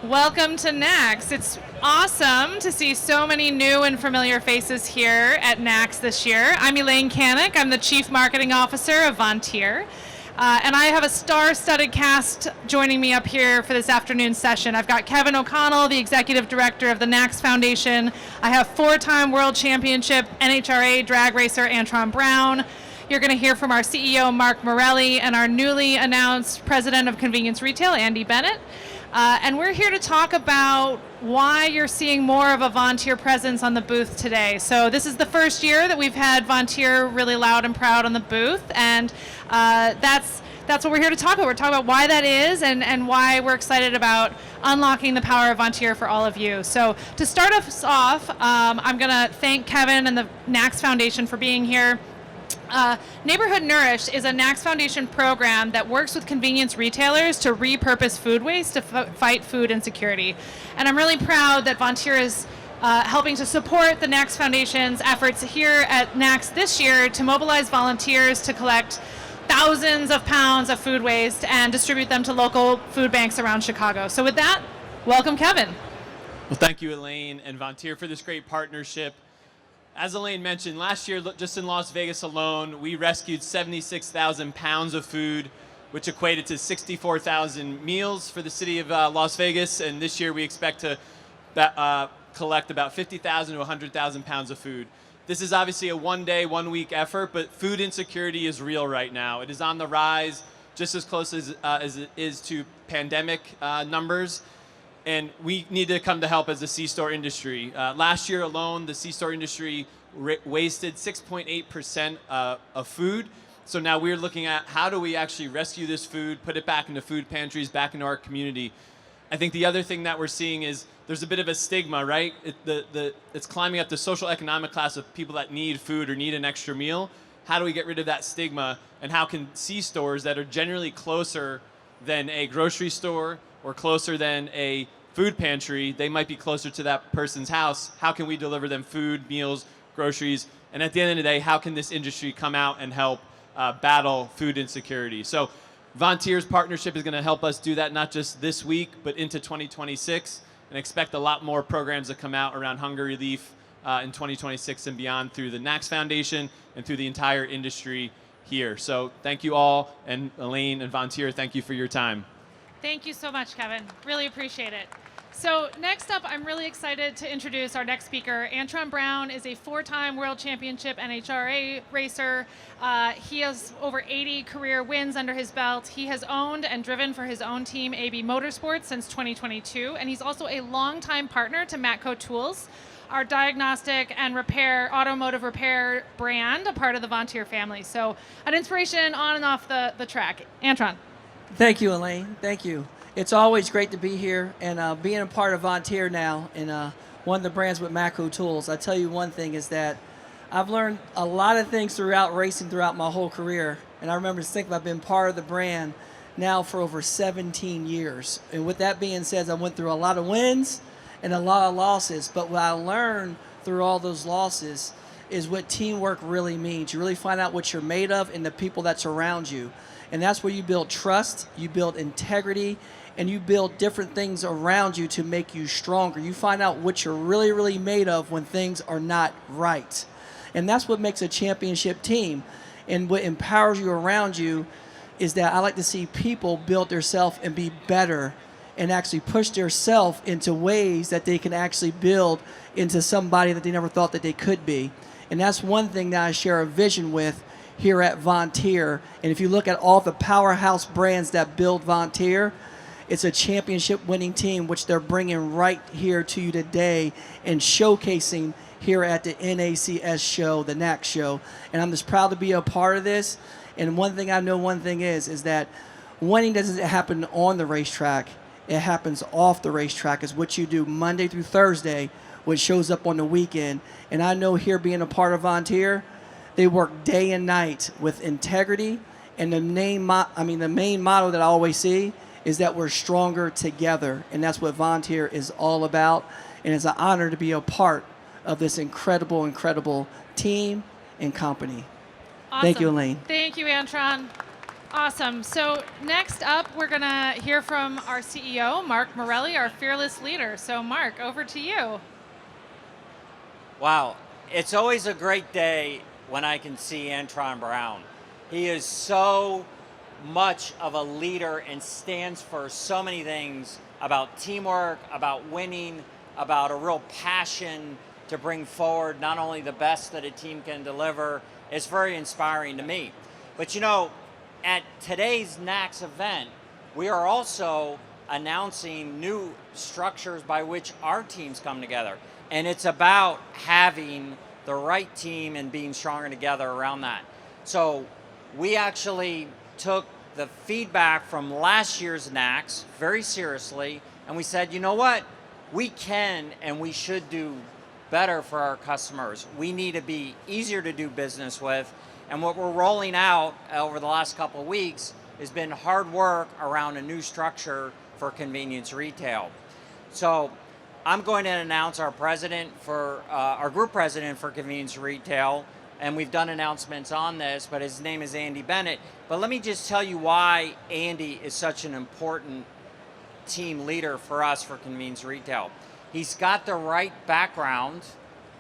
Welcome to NACS. It's awesome to see so many new and familiar faces here at NACS this year. I'm Elaine Canick. I'm the Chief Marketing Officer of Vontier. And I have a star-studded cast joining me up here for this afternoon session. I've got Kevin O'Connell, the Executive Director of the NACS Foundation. I have four-time World Championship NHRA Drag Racer Antron Brown. You're going to hear from our CEO, Mark Morelli, and our newly announced President of Convenience Retail, Andy Bennett. And we're here to talk about why you're seeing more of a Vontier presence on the booth today. So this is the first year that we've had Vontier really loud and proud on the booth, and that's what we're here to talk about. We're talking about why that is and why we're excited about unlocking the power of Vontier for all of you. So to start us off, I'm going to thank Kevin and the NACS Foundation for being here. Neighborhood Nourished is a NACS Foundation program that works with convenience retailers to repurpose food waste to fight food insecurity. And I'm really proud that Vontier is helping to support the NACS Foundation's efforts here at NACS this year to mobilize volunteers to collect thousands of pounds of food waste and distribute them to local food banks around Chicago. So with that, welcome Kevin. Well, thank you, Elaine and Vontier, for this great partnership. As Elaine mentioned, last year, just in Las Vegas alone, we rescued 76,000 pounds of food, which equated to 64,000 meals for the city of Las Vegas. And this year, we expect to collect about 50,000 to 100,000 pounds of food. This is obviously a one-day, one-week effort, but food insecurity is real right now. It is on the rise, just as close as it is to pandemic numbers. And we need to come to help as a C-store industry. Last year alone, the C-store industry wasted 6.8% of food. So now we're looking at how do we actually rescue this food, put it back into food pantries, back into our community. I think the other thing that we're seeing is there's a bit of a stigma, right? It's climbing up the social economic class of people that need food or need an extra meal. How do we get rid of that stigma? And how can C-stores that are generally closer than a grocery store or closer than a food pantry, they might be closer to that person's house. How can we deliver them food, meals, groceries? And at the end of the day, how can this industry come out and help battle food insecurity? So Vontier's partnership is going to help us do that, not just this week, but into 2026. And expect a lot more programs to come out around hunger relief in 2026 and beyond through the NACS Foundation and through the entire industry here. So thank you all. And Elaine and Vontier, thank you for your time. Thank you so much, Kevin. Really appreciate it. So next up, I'm really excited to introduce our next speaker. Antron Brown is a four-time World Championship NHRA racer. He has over 80 career wins under his belt. He has owned and driven for his own team, AB Motorsports, since 2022, and he's also a longtime partner to Matco Tools, our diagnostic and automotive repair brand, a part of the Vontier family. So an inspiration on and off the track. Antron. Thank you, Elaine. Thank you. It's always great to be here and being a part of Vontier now and one of the brands with Matco Tools. I tell you one thing is that I've learned a lot of things throughout racing throughout my whole career. And I remember thinking I've been part of the brand now for over 17 years. And with that being said, I went through a lot of wins and a lot of losses. But what I learned through all those losses is what teamwork really means. You really find out what you're made of and the people that surround you. And that's where you build trust, you build integrity, and you build different things around you to make you stronger. You find out what you're really, really made of when things are not right. And that's what makes a championship team. And what empowers you around you is that I like to see people build themselves and be better and actually push themselves into ways that they can actually build into somebody that they never thought that they could be. And that's one thing that I share a vision with here at Vontier. And if you look at all the powerhouse brands that build Vontier, it's a championship winning team, which they're bringing right here to you today and showcasing here at the NACS show, the NACS show. And I'm just proud to be a part of this. And one thing I know one thing is that winning doesn't happen on the racetrack. It happens off the racetrack. It's what you do Monday through Thursday, which shows up on the weekend. And I know here being a part of Vontier, they work day and night with integrity. And the main motto that I always see is that we're stronger together. And that's what Vontier is all about. And it's an honor to be a part of this incredible, incredible team and company. Awesome. Thank you, Elaine. Thank you, Antron. Awesome. So next up, we're going to hear from our CEO, Mark Morelli, our fearless leader. So Mark, over to you. Wow, it's always a great day when I can see Antron Brown. He is so much of a leader and stands for so many things about teamwork, about winning, about a real passion to bring forward not only the best that a team can deliver. It's very inspiring to me. But you know, at today's NACS event, we are also announcing new structures by which our teams come together. And it's about having the right team and being stronger together around that. So we actually took the feedback from last year's NACS very seriously, and we said, you know what? We can and we should do better for our customers. We need to be easier to do business with. And what we're rolling out over the last couple of weeks has been hard work around a new structure for convenience retail. So I'm going to announce our president for our group president for convenience retail, and we've done announcements on this, but his name is Andy Bennett. But let me just tell you why Andy is such an important team leader for us for convenience retail. He's got the right background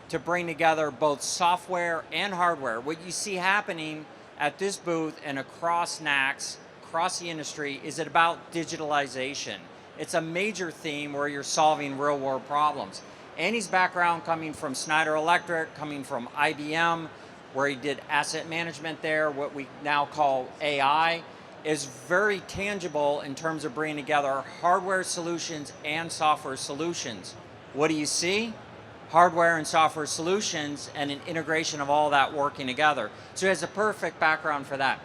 to bring together both software and hardware. What you see happening at this booth and across NACS, across the industry, is it about digitalization. It's a major theme where you're solving real world problems. Andy's background coming from Schneider Electric, coming from IBM, where he did asset management there, what we now call AI, is very tangible in terms of bringing together hardware solutions and software solutions. What do you see? Hardware and software solutions and an integration of all that working together. So he has a perfect background for that.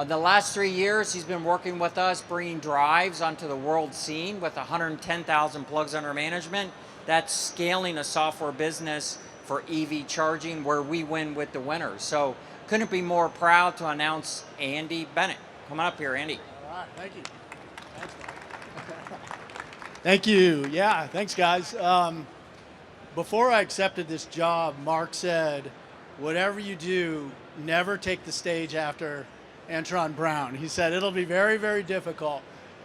In the last 3 years, he's been working with us, bringing drives onto the world scene with 110,000 plugs under management. That's scaling a software business for EV charging where we win with the winners. So couldn't be more proud to announce Andy Bennett. Come on up here, Andy. All right, thank you. Thanks, thank you. Yeah, thanks, guys. Before I accepted this job, Mark said, whatever you do, never take the stage after Antron Brown. He said it'll be very, very difficult.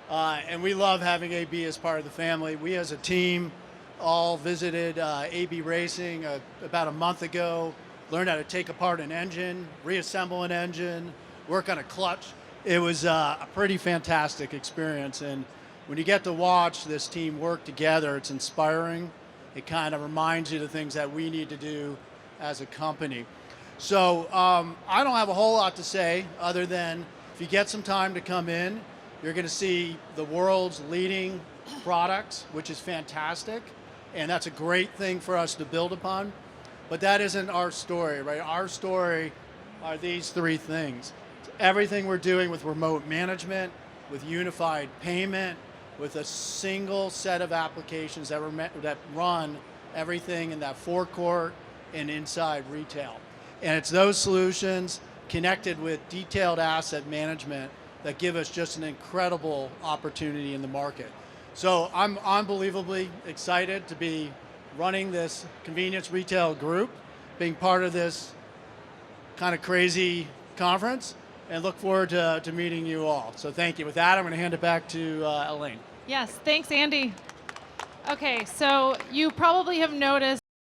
And we love having AB as part of the family. We as a team all visited AB Racing about a month ago, learned how to take apart an engine, reassemble an engine, work on a clutch. It was a pretty fantastic experience. And when you get to watch this team work together, it's inspiring. It kind of reminds you of the things that we need to do as a company. So I don't have a whole lot to say other than if you get some time to come in, you're going to see the world's leading products, which is fantastic. And that's a great thing for us to build upon. But that isn't our story, right? Our story are these three things. It's everything we're doing with remote management, with unified payment, with a single set of applications that run everything in that forecourt and inside retail. And it's those solutions connected with detailed asset management that give us just an incredible opportunity in the market. So I'm unbelievably excited to be running this convenience retail group, being part of this kind of crazy conference, and look forward to meeting you all. So thank you. With that, I'm going to hand it back to Elaine. Yes, thanks, Andy. Okay, so you probably have noticed